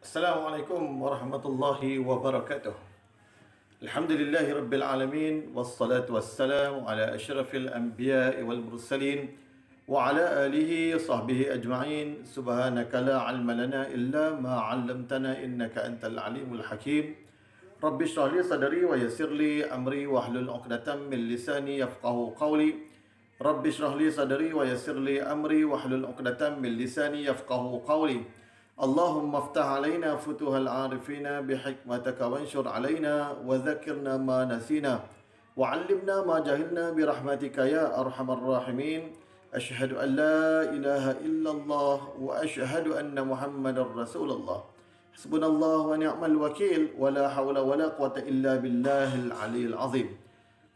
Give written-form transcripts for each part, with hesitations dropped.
Assalamualaikum warahmatullahi wabarakatuh. Alhamdulillahi rabbil alamin wassalatu wassalamu ala asyrafil anbiya'i wal mursalin wa ala alihi sahbihi ajma'in. Subhanaka la ilma lana illa ma 'allamtana innaka antal alimul hakim. Rabbi shrah li sadri wa yassir li amri wahlul 'uqdatam min lisani yafqahu qawli. Rabbi shrah li sadri wa yassir li amri wahlul 'uqdatam min lisani yafqahu qawli. Allahumma aftah alaina futuhal arifina bihikmatika wanshur alaina wa dhakirna ma nasina wa 'allimna ma jahilna birahmatika ya arhamar rahimin. Ashhadu an la ilaha illallah wa ashhadu anna Muhammadar Rasulullah. Hasbunallahu wa ni'mal wakil wa la hawla wa la quwwata illa billahil aliyyil azim.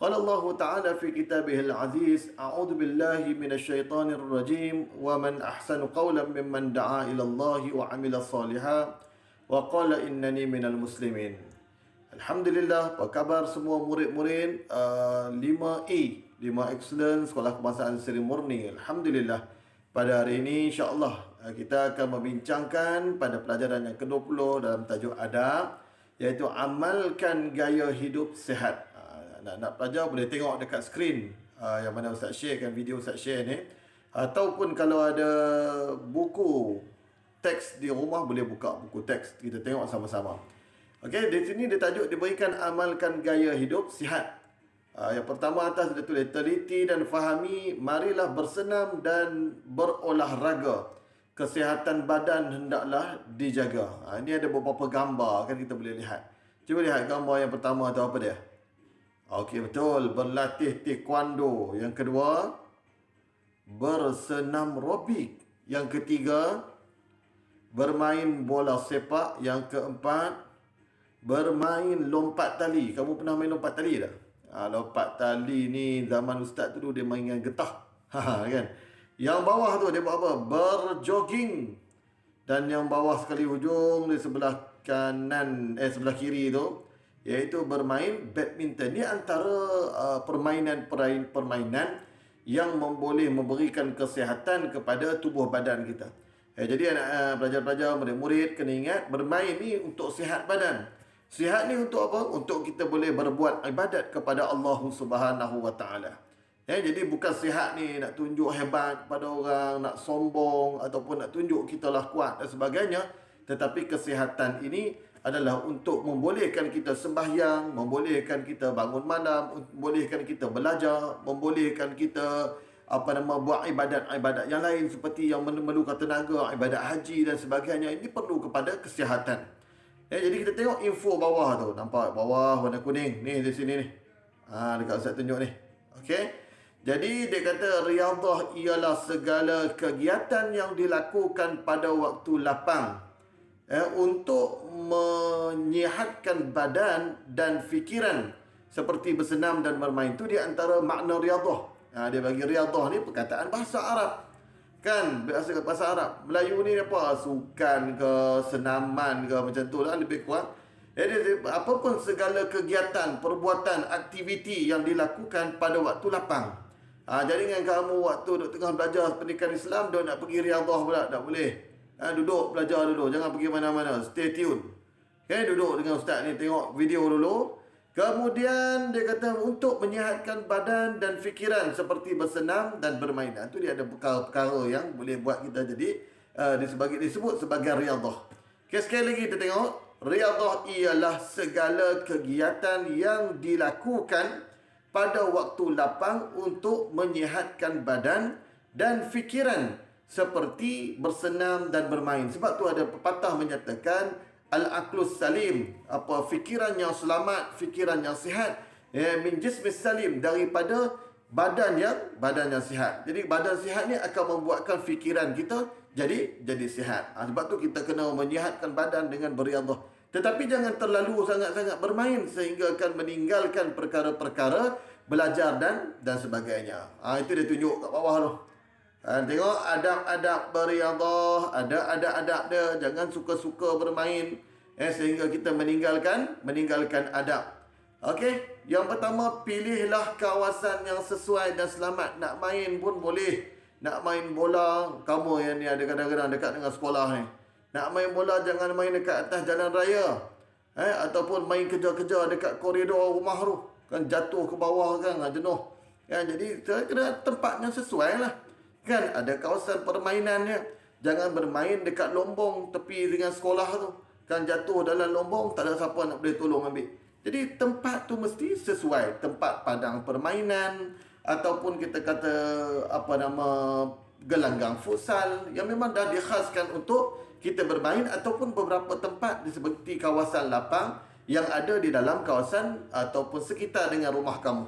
قال الله تعالى في كتابه العزيز أعوذ بالله من الشيطان الرجيم ومن أحسن قولا ممن دعا إلى الله وعمل صالحا وقال إنني من المسلمين. Alhamdulillah, apa khabar semua murid-murid 5E 5 Excellence Sekolah Kebangsaan Seri Murni. Alhamdulillah, pada hari ini insya-Allah kita akan membincangkan pada pelajaran yang ke-20 dalam tajuk adab, iaitu amalkan gaya hidup sihat. Nak pelajar boleh tengok dekat skrin yang mana Ustaz sharekan, video Ustaz share ni, ataupun kalau ada buku teks di rumah boleh buka buku teks, kita tengok sama-sama. Okey, di sini dia tajuk diberikan amalkan gaya hidup sihat. Yang pertama atas dia tulis teliti dan fahami, marilah bersenam dan berolahraga. Kesihatan badan hendaklah dijaga. Ini ada beberapa gambar kan kita boleh lihat. Cuba lihat gambar yang pertama tu apa dia? Okey, betul. Berlatih taekwondo. Yang kedua, bersenam robik. Yang ketiga, bermain bola sepak. Yang keempat, bermain lompat tali. Kamu pernah main lompat tali tak? Lompat tali ni zaman ustaz tu dia main dengan getah. Kan? Yang bawah tu dia buat apa? Berjogging. Dan yang bawah sekali hujung di sebelah kanan, sebelah kiri tu, iaitu bermain badminton. Ini antara permainan yang boleh memberikan kesihatan kepada tubuh badan kita. Jadi anak pelajar-pelajar, murid-murid kena ingat, bermain ni untuk sihat badan. Sihat ni untuk apa? Untuk kita boleh berbuat ibadat kepada Allah Subhanahu Wa Taala. Jadi bukan sihat ni nak tunjuk hebat pada orang, nak sombong ataupun nak tunjuk kita lah kuat dan sebagainya. Tetapi kesihatan ini adalah untuk membolehkan kita sembahyang, membolehkan kita bangun malam, membolehkan kita belajar, membolehkan kita buat ibadat-ibadat yang lain seperti yang memerlukan tenaga, ibadat haji dan sebagainya. Ini perlu kepada kesihatan. Jadi kita tengok info bawah tu, nampak bawah warna kuning ni di sini ni. Dekat Ustaz tunjuk ni. Okey. Jadi dia kata riyadhah ialah segala kegiatan yang dilakukan pada waktu lapang untuk menyihatkan badan dan fikiran, seperti bersenam dan bermain. Itu di antara makna riyadhah. Dia bagi riyadhah ni perkataan bahasa Arab. Kan, bahasa Arab. Melayu ni apa? Sukan ke, senaman ke, macam tu lah lebih kurang. Jadi apapun segala kegiatan, perbuatan, aktiviti yang dilakukan pada waktu lapang. Jadi dengan kamu waktu duk tengah belajar pendidikan Islam, duk nak pergi riyadhah pula, tak boleh. Duduk, belajar dulu. Jangan pergi mana-mana. Stay tune. Okay, duduk dengan ustaz ni. Tengok video dulu. Kemudian dia kata untuk menyihatkan badan dan fikiran seperti bersenam dan bermain. Itu dia ada perkara-perkara yang boleh buat kita jadi disebut sebagai riyadhah. Okay, sekali lagi kita tengok. Riyadhah ialah segala kegiatan yang dilakukan pada waktu lapang untuk menyihatkan badan dan fikiran seperti bersenam dan bermain. Sebab tu ada pepatah menyatakan al-aqlus salim, fikiran yang selamat, fikiran yang sihat, min jismis salim, daripada badan yang sihat. Jadi badan sihat ni akan membuatkan fikiran kita jadi sihat. Sebab tu kita kena menyihatkan badan dengan berriyadhah. Tetapi jangan terlalu sangat-sangat bermain sehingga akan meninggalkan perkara-perkara belajar dan sebagainya. Itu dia tunjuk kat bawah tu. Tengok adab-adab berriyadhah, ada adab-adab dia. Jangan suka-suka bermain sehingga kita meninggalkan adab. Okey, yang pertama, pilihlah kawasan yang sesuai dan selamat. Nak main pun boleh. Nak main bola, kamu yang ni ada kadang-kadang dekat dengan sekolah ni. Nak main bola jangan main dekat atas jalan raya. Ataupun main kejar-kejar dekat koridor rumah tu. Kan jatuh ke bawah kan, jenuh. Kan, jadi kena tempat yang sesuai lah. Kan, ada kawasan permainannya. Jangan bermain dekat lombong tepi dengan sekolah tu. Kan jatuh dalam lombong, tak ada siapa nak boleh tolong ambil. Jadi tempat tu mesti sesuai. Tempat padang permainan. Ataupun kita kata, gelanggang futsal. Yang memang dah dikhaskan untuk kita bermain. Ataupun beberapa tempat seperti kawasan lapang yang ada di dalam kawasan ataupun sekitar dengan rumah kamu.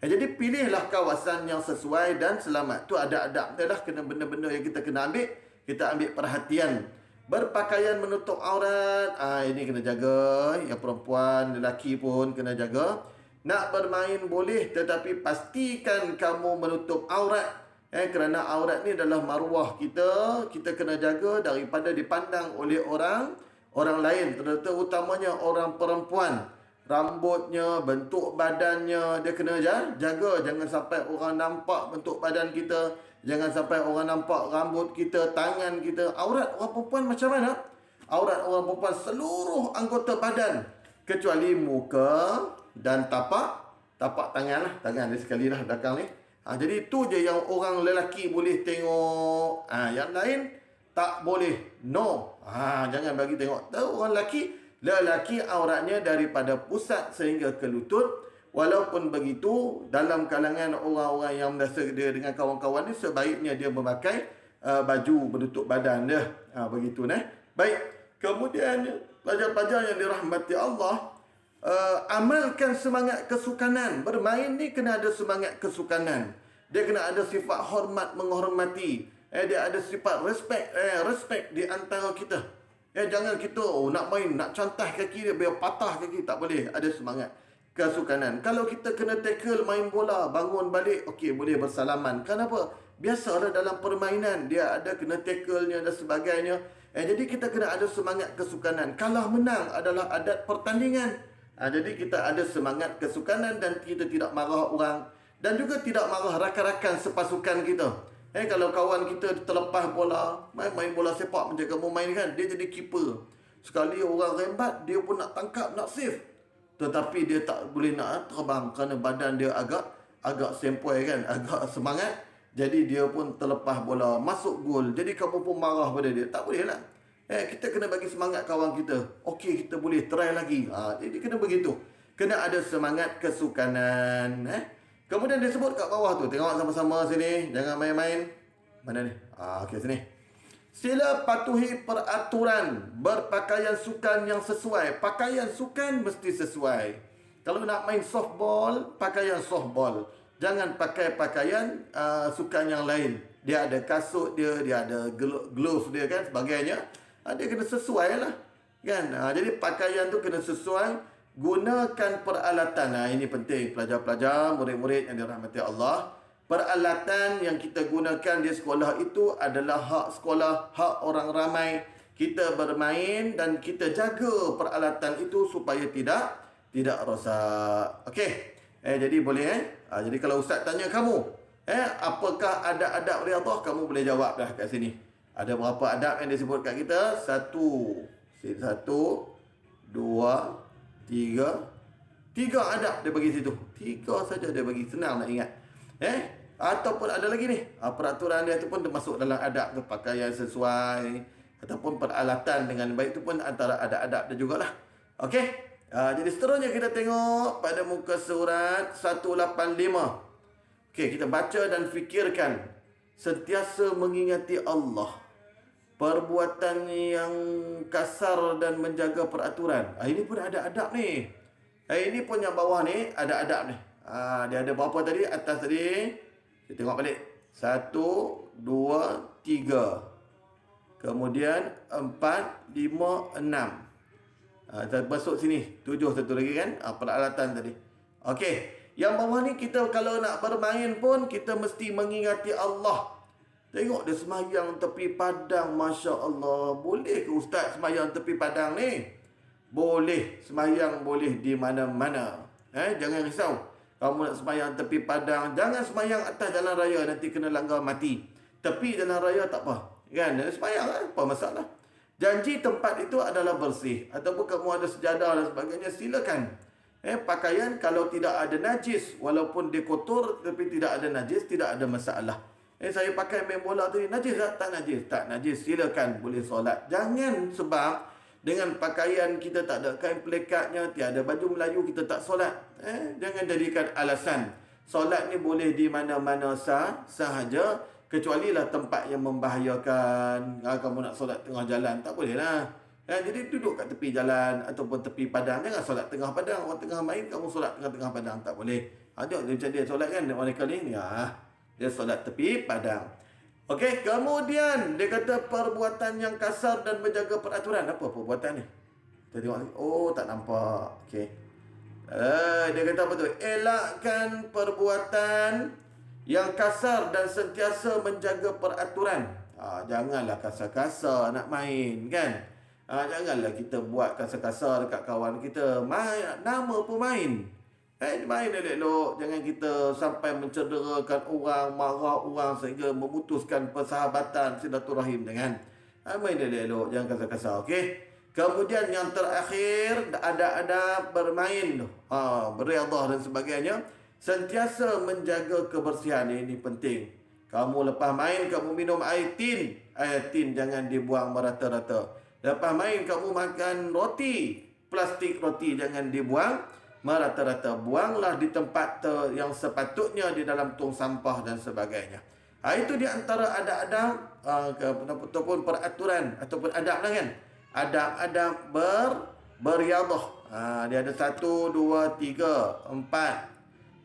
Jadi pilihlah kawasan yang sesuai dan selamat. Tu ada adab dia lah. Kena benda-benda yang kita kena ambil. Kita ambil perhatian. Berpakaian menutup aurat. Ini kena jaga. Yang perempuan, lelaki pun kena jaga. Nak bermain boleh, tetapi pastikan kamu menutup aurat. Kerana aurat ni adalah maruah kita. Kita kena jaga daripada dipandang oleh orang lain. Terutamanya orang perempuan. Rambutnya, bentuk badannya, dia kena jaga. Jangan sampai orang nampak bentuk badan kita. Jangan sampai orang nampak rambut kita, tangan kita. Aurat orang perempuan macam mana? Aurat orang perempuan seluruh anggota badan. Kecuali muka dan tapak tangan lah. Tangan dia sekali lah belakang ni. Jadi itu je yang orang lelaki boleh tengok. Yang lain tak boleh. No. Jangan bagi tengok. Tahu orang lelaki auratnya daripada pusat sehingga ke lutut. Walaupun begitu, dalam kalangan orang-orang yang merasa dia dengan kawan-kawan ni, sebaiknya dia memakai baju menutup badan dia. Begitu, Baik. Kemudian, pelajar-pelajar yang dirahmati Allah, amalkan semangat kesukanan. Bermain ni kena ada semangat kesukanan. Dia kena ada sifat hormat, menghormati. Dia ada sifat respect di antara kita. Jangan kita nak main, nak cantah kaki dia, biar patah kaki. Tak boleh. Ada semangat kesukanan. Kalau kita kena tackle main bola, bangun balik, okey, boleh bersalaman. Kenapa? Biasalah dalam permainan, dia ada kena tackle-nya dan sebagainya. Jadi kita kena ada semangat kesukanan. Kalah menang adalah adat pertandingan. Jadi kita ada semangat kesukanan dan kita tidak marah orang. Dan juga tidak marah rakan-rakan sepasukan kita. Kalau kawan kita terlepas bola, main bola sepak macam kamu main kan, dia jadi keeper. Sekali orang rembat, dia pun nak tangkap, nak save. Tetapi dia tak boleh nak terbang kerana badan dia agak sempoi kan, agak semangat. Jadi dia pun terlepas bola, masuk gol. Jadi kamu pun marah pada dia. Tak boleh lah. Kita kena bagi semangat kawan kita. Okey, kita boleh try lagi. Jadi kena begitu. Kena ada semangat kesukanan. Kemudian dia sebut kat bawah tu. Tengok sama-sama sini. Jangan main-main. Mana ni? Okey, sini. Sila patuhi peraturan. Berpakaian sukan yang sesuai. Pakaian sukan mesti sesuai. Kalau nak main softball, pakaian softball. Jangan pakai pakaian sukan yang lain. Dia ada kasut dia, dia ada glove dia kan, sebagainya. Dia kena sesuai lah. Kan? Jadi pakaian tu kena sesuai. Gunakan peralatan. Ini penting pelajar-pelajar, murid-murid yang dirahmati Allah. Peralatan yang kita gunakan di sekolah itu adalah hak sekolah, hak orang ramai. Kita bermain dan kita jaga peralatan itu supaya tidak rosak. Okey. Jadi boleh jadi kalau ustaz tanya kamu, apakah ada adab riyadhah, kamu boleh jawab dah kat sini. Ada berapa adab yang disebut kat kita? 1, 2, 3. 3 adab dia bagi situ. 3 saja dia bagi, senang nak ingat. Ataupun ada lagi ni, peraturan dia tu pun termasuk dalam adab tu, pakaian sesuai ataupun peralatan dengan baik tu pun antara adab-adab dia jugalah. Okey. Jadi seterusnya kita tengok pada muka surat 185. Okey, kita baca dan fikirkan. Sentiasa mengingati Allah. Perbuatan yang kasar dan menjaga peraturan. Ini pun ada adab ni. Ini pun yang bawah ni ada adab ni. Dia ada berapa tadi? Atas tadi. Kita tengok balik. 1, 2, 3. Kemudian 4, 5, 6. Masuk sini 7 satu lagi kan, peralatan tadi. Okey, yang bawah ni kita kalau nak bermain pun kita mesti mengingati Allah. Tengok dia semayang tepi padang, Masya Allah. Boleh ke ustaz semayang tepi padang ni? Boleh, semayang boleh di mana-mana. Jangan risau. Kamu nak semayang tepi padang, jangan semayang atas jalan raya, nanti kena langgar mati. Tepi jalan raya tak apa, kan? Semayang apa masalah. Janji tempat itu adalah bersih. Ataupun kamu ada sejadah dan sebagainya, silakan. Pakaian kalau tidak ada najis, walaupun dia kotor tapi tidak ada najis, tidak ada masalah. Saya pakai main bola tu, najis tak? Tak najis. Tak najis, silakan, boleh solat. Jangan sebab dengan pakaian kita tak ada kain pelekatnya, tiada baju Melayu, kita tak solat. Jangan jadikan alasan. Solat ni boleh di mana-mana sahaja, kecuali lah tempat yang membahayakan. Kamu nak solat tengah jalan, tak boleh lah. Jadi duduk kat tepi jalan ataupun tepi padang. Jangan solat tengah padang. Orang tengah main, kamu solat tengah-tengah padang, tak boleh. Tengok dia macam dia solat kan, mereka ni. Dia solat tepi padang. Okey, kemudian dia kata perbuatan yang kasar dan menjaga peraturan. Apa perbuatan ni? Kita tengok ni. Oh, tak nampak. Okey. Dia kata apa tu? Elakkan perbuatan yang kasar dan sentiasa menjaga peraturan. Janganlah kasar-kasar nak main kan. Janganlah kita buat kasar-kasar dekat kawan kita. Nama pun main. Main elok-elok. Jangan kita sampai mencederakan orang, marah orang sehingga memutuskan persahabatan silaturahim dengan. Main elok-elok, jangan kasar-kasar, okey? Kemudian yang terakhir, ada bermain, beriadah dan sebagainya. Sentiasa menjaga kebersihan, ini penting. Kamu lepas main, kamu minum air tin. Air tin jangan dibuang merata-rata. Lepas main, kamu makan roti. Plastik roti jangan dibuang merata-rata. Buanglah di tempat yang sepatutnya, di dalam tong sampah dan sebagainya. Itu di antara adab-adab ataupun peraturan ataupun adab lah kan. Adab-adab beriadah. Dia ada 1, 2, 3, 4.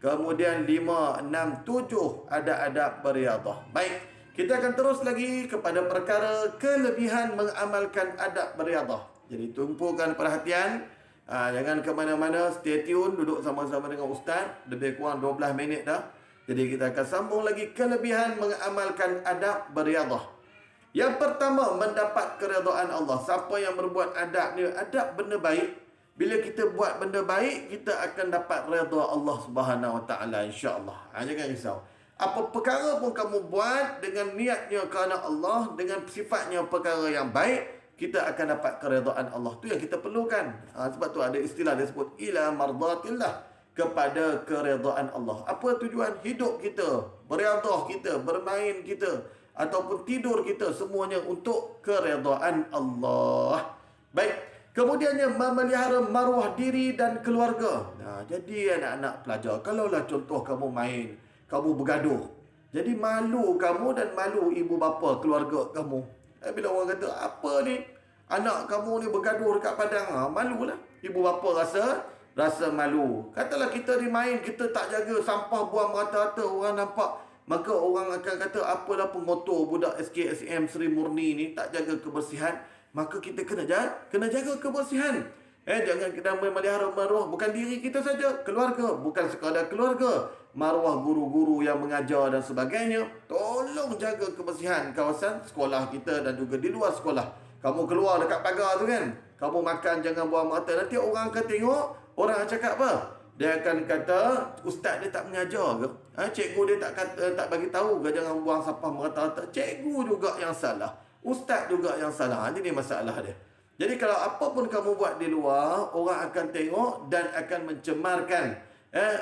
Kemudian 5, 6, 7 adab-adab beriadah. Baik, kita akan terus lagi kepada perkara kelebihan mengamalkan adab beriadah. Jadi tumpukan perhatian. Jangan ke mana-mana, stay tune, duduk sama-sama dengan Ustaz. Lebih kurang 12 minit dah. Jadi kita akan sambung lagi kelebihan mengamalkan adab beriadah. Yang pertama, mendapat keredaan Allah. Siapa yang berbuat adab ni, adab benda baik. Bila kita buat benda baik, kita akan dapat redha Allah Subhanahu Wa Taala, insya-Allah. Jangan risau. Apa perkara pun kamu buat dengan niatnya kerana Allah, dengan sifatnya perkara yang baik, kita akan dapat keredaan Allah. Tu yang kita perlukan. Sebab tu ada istilah dia sebut ila mardatillah, kepada keredaan Allah. Apa tujuan hidup kita, beriadah kita, bermain kita, ataupun tidur kita, semuanya untuk keredaan Allah. Baik, kemudiannya memelihara maruah diri dan keluarga. Jadi anak-anak pelajar, kalaulah contoh kamu main, kamu bergaduh, jadi malu kamu dan malu ibu bapa keluarga kamu. Bila orang kata, apa ni, anak kamu ni bergaduh dekat padang, malulah. Ibu bapa rasa malu. Katalah kita ni main, kita tak jaga sampah, buang merata-rata, orang nampak, maka orang akan kata, apalah pengotor budak SKSM Sri Murni ni, tak jaga kebersihan. Maka kita kena jaga kebersihan. Jangan kita memelihara maruah bukan diri kita saja, keluarga, bukan sekadar keluarga, maruah guru-guru yang mengajar dan sebagainya. Tolong jaga kebersihan kawasan sekolah kita dan juga di luar sekolah. Kamu keluar dekat pagar tu kan, kamu makan jangan buang merata. Nanti orang akan tengok, orang akan cakap apa? Dia akan kata, ustaz dia tak mengajar ke? Cikgu dia tak bagi tahu ke jangan buang sampah merata-rata? Cikgu juga yang salah, ustaz juga yang salah. Ini masalah dia. Jadi kalau apa pun kamu buat di luar, orang akan tengok dan akan mencemarkan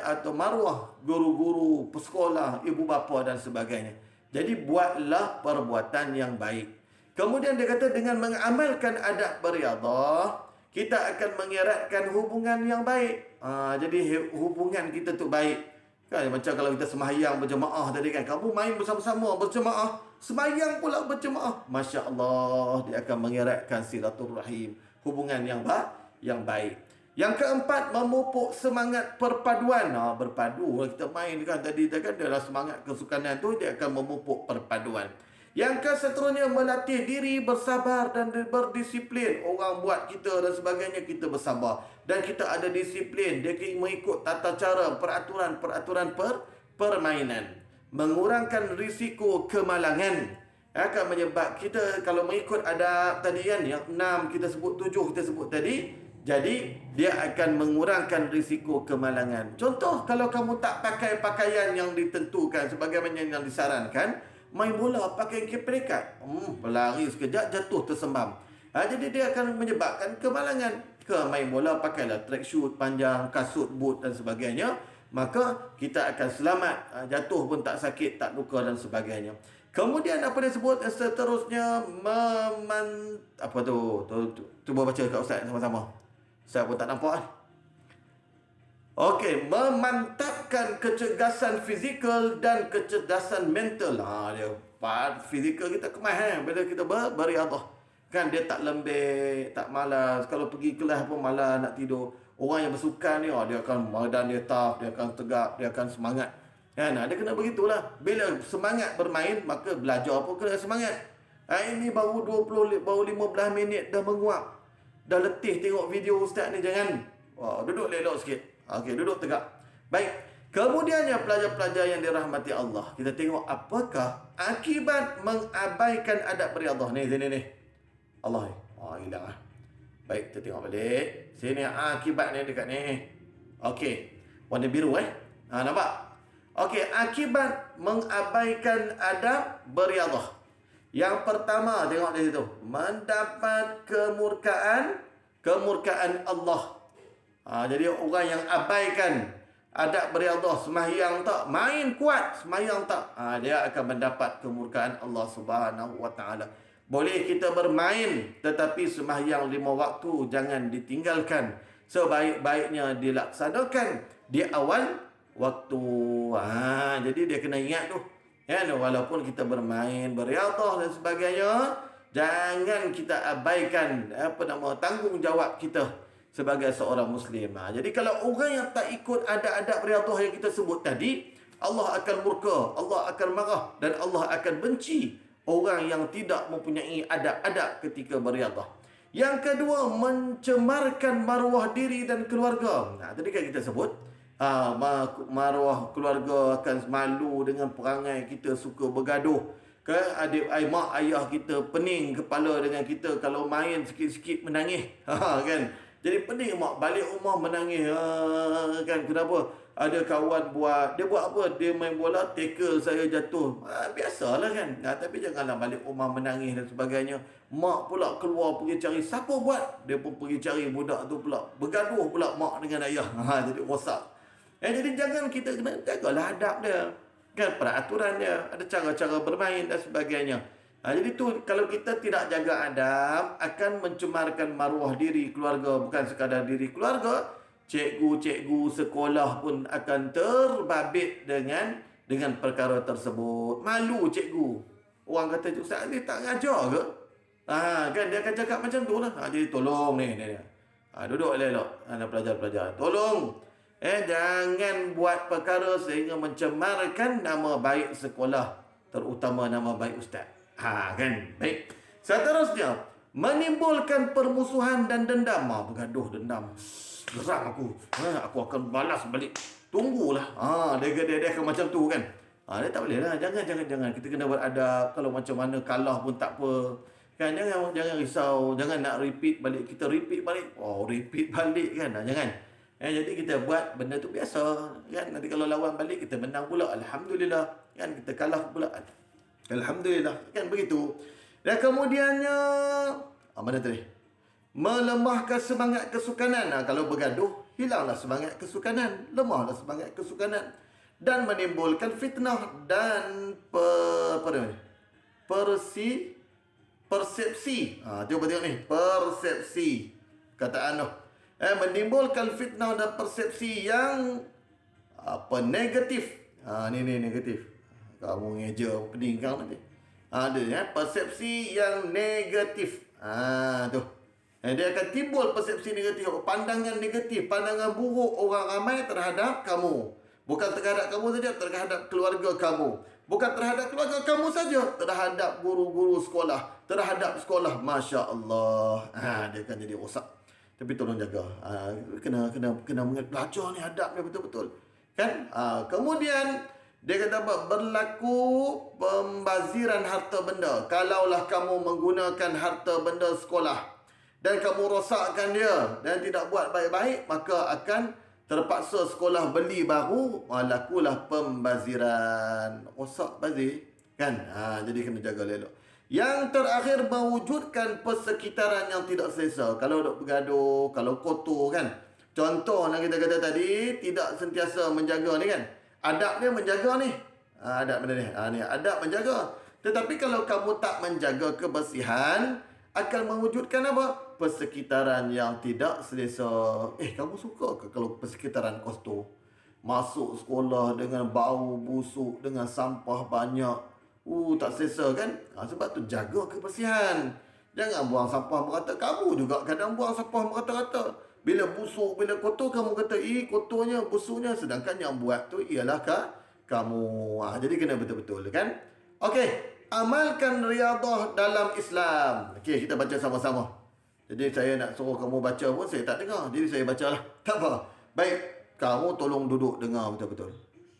atau maruah guru-guru, pesekolah, ibu bapa dan sebagainya. Jadi buatlah perbuatan yang baik. Kemudian dia kata dengan mengamalkan adab beriadah, kita akan mengeratkan hubungan yang baik. Jadi hubungan kita tu baik. Kan macam kalau kita sembahyang berjemaah tadi kan, kamu main bersama-sama berjemaah, sembahyang pula berjemaah, masya-Allah, dia akan mengeratkan silaturahim, hubungan yang baik. Yang keempat, memupuk semangat perpaduan. Berpadu, kita main kan tadi kan, dalam semangat kesukanan tu dia akan memupuk perpaduan. Yang keseterusnya, melatih diri bersabar dan berdisiplin. Orang buat kita dan sebagainya, kita bersabar. Dan kita ada disiplin. Dia mengikut tata cara, peraturan permainan. Mengurangkan risiko kemalangan. Akan menyebab kita, kalau mengikut adab tadi kan, yang 6 kita sebut, 7 kita sebut tadi. Jadi, dia akan mengurangkan risiko kemalangan. Contoh, kalau kamu tak pakai pakaian yang ditentukan sebagaimana yang disarankan, main bola pakai kepelekat, berlari sekejap jatuh tersembam. Jadi dia akan menyebabkan kemalangan. Main bola pakailah track shoot panjang, kasut, boot dan sebagainya. Maka kita akan selamat. Jatuh pun tak sakit, tak luka dan sebagainya. Kemudian apa dia sebut seterusnya? Apa tu? Cuba baca kat Ustaz sama-sama. Ustaz pun tak nampak kan? Okey, memantapkan kecergasan fizikal dan kecerdasan mental. Dia fizikal kita kemas bila kita beriadah. Kan dia tak lembek, tak malas. Kalau pergi kelas pun malas nak tidur. Orang yang bersukan ni, dia akan badan dia tough, dia akan tegak, dia akan semangat. Kan? Dia kena begitulah. Bila semangat bermain, maka belajar pun kena semangat. Ini baru 15 minit dah menguap. Dah letih tengok video ustaz ni, jangan. Duduk elok sikit. Okey, duduk tegak. Baik. Kemudiannya pelajar-pelajar yang dirahmati Allah. Kita tengok apakah akibat mengabaikan adab beriadah. Ni, sini ni. Allah ni. Hilang lah. Baik, kita tengok balik. Sini akibat ni dekat ni. Okey. Warna biru nampak? Okey, akibat mengabaikan adab beriadah. Yang pertama, tengok di situ. Mendapat kemurkaan Allah. Jadi orang yang abaikan adab beriadah, sembahyang tak, main kuat, sembahyang tak, dia akan mendapat kemurkaan Allah Subhanahu wa taala. Boleh kita bermain, tetapi sembahyang 5 waktu jangan ditinggalkan. Sebaik-baiknya dilaksanakan di awal waktu. Jadi dia kena ingat tu. Walaupun kita bermain, beriadah dan sebagainya, jangan kita abaikan tanggungjawab kita sebagai seorang Muslim. Jadi kalau orang yang tak ikut adab-adab beriadah yang kita sebut tadi, Allah akan murka, Allah akan marah dan Allah akan benci orang yang tidak mempunyai adab-adab ketika beriadah. Yang kedua, mencemarkan maruah diri dan keluarga. Tadi kan kita sebut maruah keluarga akan malu dengan perangai kita suka bergaduh. Adik mak ayah kita pening kepala dengan kita kalau main sikit-sikit menangis. Kan? Jadi pening mak balik rumah menangis. Kan kenapa? Ada kawan dia buat apa? Dia main bola, tackle saya jatuh. Biasalah kan. Tapi janganlah balik rumah menangis dan sebagainya. Mak pula keluar pergi cari. Siapa buat? Dia pun pergi cari budak tu pula. Bergaduh pula mak dengan ayah. Jadi rosak. Jadi jangan kita kena jagalah adab dia. Kan peraturan dia. Ada cara-cara bermain dan sebagainya. Jadi tu kalau kita tidak jaga adab, akan mencemarkan maruah diri keluarga. Bukan sekadar diri keluarga, cikgu-cikgu sekolah pun akan terbabit dengan perkara tersebut. Malu cikgu. Orang kata, Ustaz ni tak ngajar ke? Kan dia akan cakap macam tu lah. Jadi tolong ni. Duduk elok anak pelajar-pelajar. Tolong. Jangan buat perkara sehingga mencemarkan nama baik sekolah. Terutama nama baik ustaz. Kan? Baik. Seterusnya, menimbulkan permusuhan dan dendam. Bergaduh dendam. Geram aku. Aku akan balas balik. Tunggulah. Dia akan macam tu kan. Dia tak boleh lah. Jangan. Kita kena beradab. Kalau macam mana kalah pun tak apa. Kan? Jangan risau. Jangan nak repeat balik. Kita repeat balik. Repeat balik kan. Jangan. Jadi kita buat benda tu biasa. Kan? Nanti kalau lawan balik, kita menang pula. Alhamdulillah. Kan? Kita kalah pula. Alhamdulillah. Kan begitu. Dan kemudiannya, mana tadi? Melemahkan semangat kesukanan. Kalau bergaduh, hilanglah semangat kesukanan. Lemahlah semangat kesukanan. Dan menimbulkan fitnah dan persepsi. Cuba tengok ni. Persepsi. Kataan tu. Menimbulkan fitnah dan persepsi yang negatif. Ni negatif. Kamu ngeja pening kau nanti. Ada persepsi yang negatif. Tu. Dia akan timbul persepsi negatif, pandangan negatif, pandangan buruk orang ramai terhadap kamu. Bukan terhadap kamu saja, terhadap keluarga kamu. Bukan terhadap keluarga kamu saja, terhadap guru-guru sekolah, terhadap sekolah. Masya Allah. Dia akan jadi rosak. Tapi tolong jaga. Kena belajar ni adab ni betul-betul. Kan? Kemudian dia kata apa? Berlaku pembaziran harta benda. Kalaulah kamu menggunakan harta benda sekolah dan kamu rosakkan dia dan tidak buat baik-baik, maka akan terpaksa sekolah beli baru. Lakulah pembaziran. Rosak bazir. Kan? Jadi kena jaga elok. Yang terakhir, mewujudkan persekitaran yang tidak selesa. Kalau duk bergaduh, kalau kotor kan. Contoh yang kita kata tadi, tidak sentiasa menjaga ni kan. Adab dia menjaga ni. Adab benda ni. Ni adab menjaga. Tetapi kalau kamu tak menjaga kebersihan, akan mewujudkan apa? Persekitaran yang tidak selesa. Kamu suka ke kalau persekitaran kotor? Masuk sekolah dengan bau busuk, dengan sampah banyak. Tak selesa kan? Sebab tu jaga kebersihan. Jangan buang sampah merata. Kamu juga kadang buang sampah merata-rata. Bila busuk, bila kotor, kamu kata, kotornya, busuknya. Sedangkan yang buat tu ialah kamu. Jadi kena betul-betul kan? Okey. Amalkan riadah dalam Islam. Okey, kita baca sama-sama. Jadi saya nak suruh kamu baca pun saya tak dengar. Jadi saya bacalah. Tak apa. Baik. Kamu tolong duduk dengar betul-betul.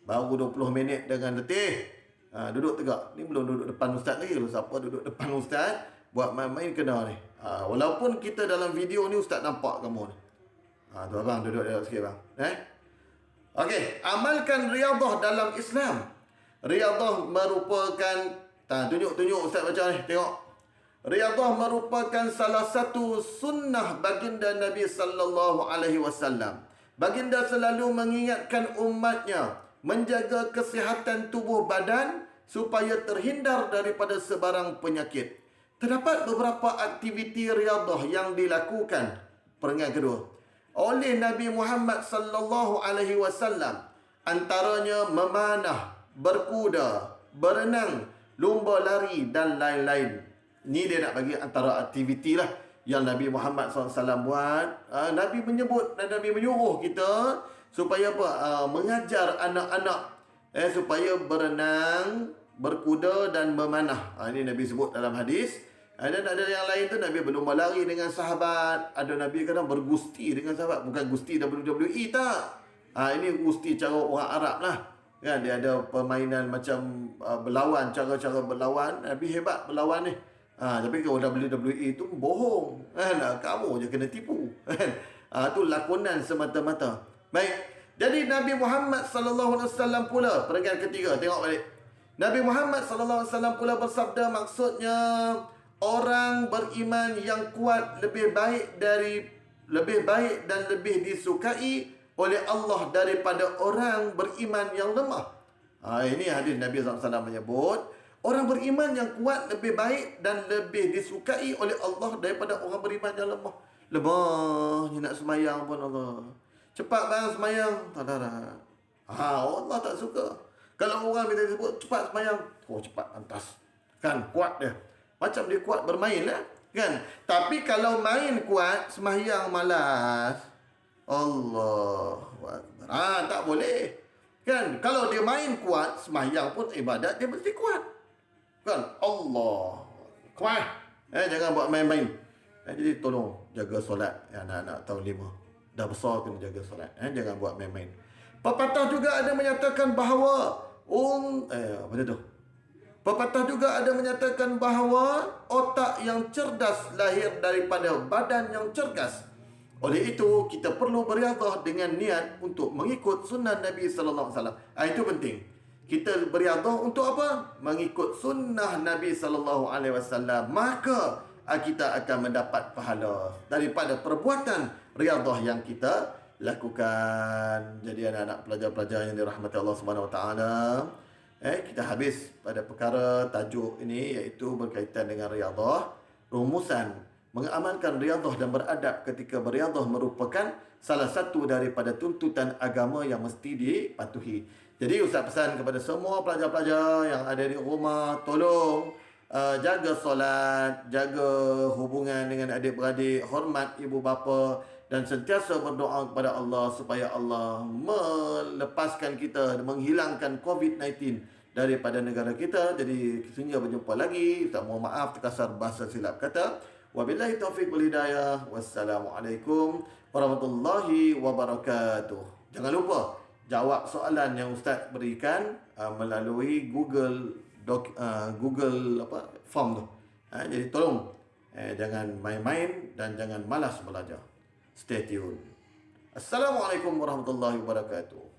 Baru 20 minit dengan letih. Duduk tegak. Ni belum duduk depan ustaz lagi. Kalau siapa duduk depan ustaz, buat main-main kena ni. Walaupun kita dalam video ni ustaz nampak kamu ni. Tu abang duduk sikit bang. Okey, amalkan riadah dalam Islam. Riadah merupakan tunjuk ustaz baca ni, tengok. Riadah merupakan salah satu sunnah baginda Nabi sallallahu alaihi wasallam. Baginda selalu mengingatkan umatnya menjaga kesihatan tubuh badan supaya terhindar daripada sebarang penyakit. Terdapat beberapa aktiviti riadah yang dilakukan, peringatan kedua, oleh Nabi Muhammad sallallahu alaihi wasallam, antaranya memanah, berkuda, berenang, lumba lari dan lain-lain. Ni dia nak bagi antara aktiviti lah yang Nabi Muhammad SAW buat. Nabi menyebut dan Nabi menyuruh kita supaya apa? Mengajar anak-anak supaya berenang, berkuda dan memanah. Ini Nabi sebut dalam hadis. Dan ada yang lain tu Nabi berlumba lari dengan sahabat. Ada Nabi kadang bergusti dengan sahabat. Bukan gusti WWE tak. Ini gusti cara orang Arab lah. Kan dia ada permainan macam berlawan, cara-cara berlawan. Nabi hebat berlawan ni. Tapi kalau WWE tu bohong. Kamu je kena tipu. Tu lakonan semata-mata. Baik. Jadi Nabi Muhammad sallallahu alaihi wasallam pula, peringkat ketiga, tengok balik. Nabi Muhammad sallallahu alaihi wasallam pula bersabda, maksudnya orang beriman yang kuat lebih baik dan lebih disukai oleh Allah daripada orang beriman yang lemah. Ini hadis Nabi sallallahu alaihi wasallam menyebut, orang beriman yang kuat lebih baik dan lebih disukai oleh Allah daripada orang beriman yang lemah. Lemah, nak semayang pun Allah. Cepat bang semayang. Tak ada. Allah tak suka. Kalau orang bila sebut cepat semayang, cepat pantas. Kan kuat dia. Macam dia kuat bermain lah. Kan? Tapi kalau main kuat, semayang malas. Allah. Tak boleh. Kan? Kalau dia main kuat, semayang pun ibadat dia mesti kuat. Kan? Allah. Kuat. Jangan buat main-main. Jadi tolong jaga solat anak-anak tahun 5. Dah besar kena jaga solat. Jangan buat main-main. Pepatah juga ada menyatakan bahawa Pepatah juga ada menyatakan bahawa otak yang cerdas lahir daripada badan yang cergas. Oleh itu, kita perlu beriadah dengan niat untuk mengikut sunnah Nabi sallallahu alaihi wasallam. Itu penting. Kita beriadah untuk apa? Mengikut sunnah Nabi sallallahu alaihi wasallam. Maka kita akan mendapat pahala daripada perbuatan riadah yang kita lakukan. Jadi anak-anak pelajar-pelajar yang dirahmati Allah Subhanahu Wa Taala, kita habis pada perkara tajuk ini, iaitu berkaitan dengan riadah. Rumusan mengamalkan riadah dan beradab ketika beriadah merupakan salah satu daripada tuntutan agama yang mesti dipatuhi. Jadi Ustaz pesan kepada semua pelajar-pelajar yang ada di rumah, tolong jaga solat, jaga hubungan dengan adik-beradik, hormat ibu bapa dan sentiasa berdoa kepada Allah supaya Allah melepaskan kita, menghilangkan COVID-19 daripada negara kita. Jadi sehingga berjumpa lagi. Tak mohon maaf terkasar bahasa silap kata. Wabillahi taufiq wal hidayah. Wassalamualaikum warahmatullahi wabarakatuh. Jangan lupa jawab soalan yang Ustaz berikan melalui Google form tu. Jadi tolong jangan main-main dan jangan malas belajar. Stay tune. Assalamualaikum warahmatullahi wabarakatuh.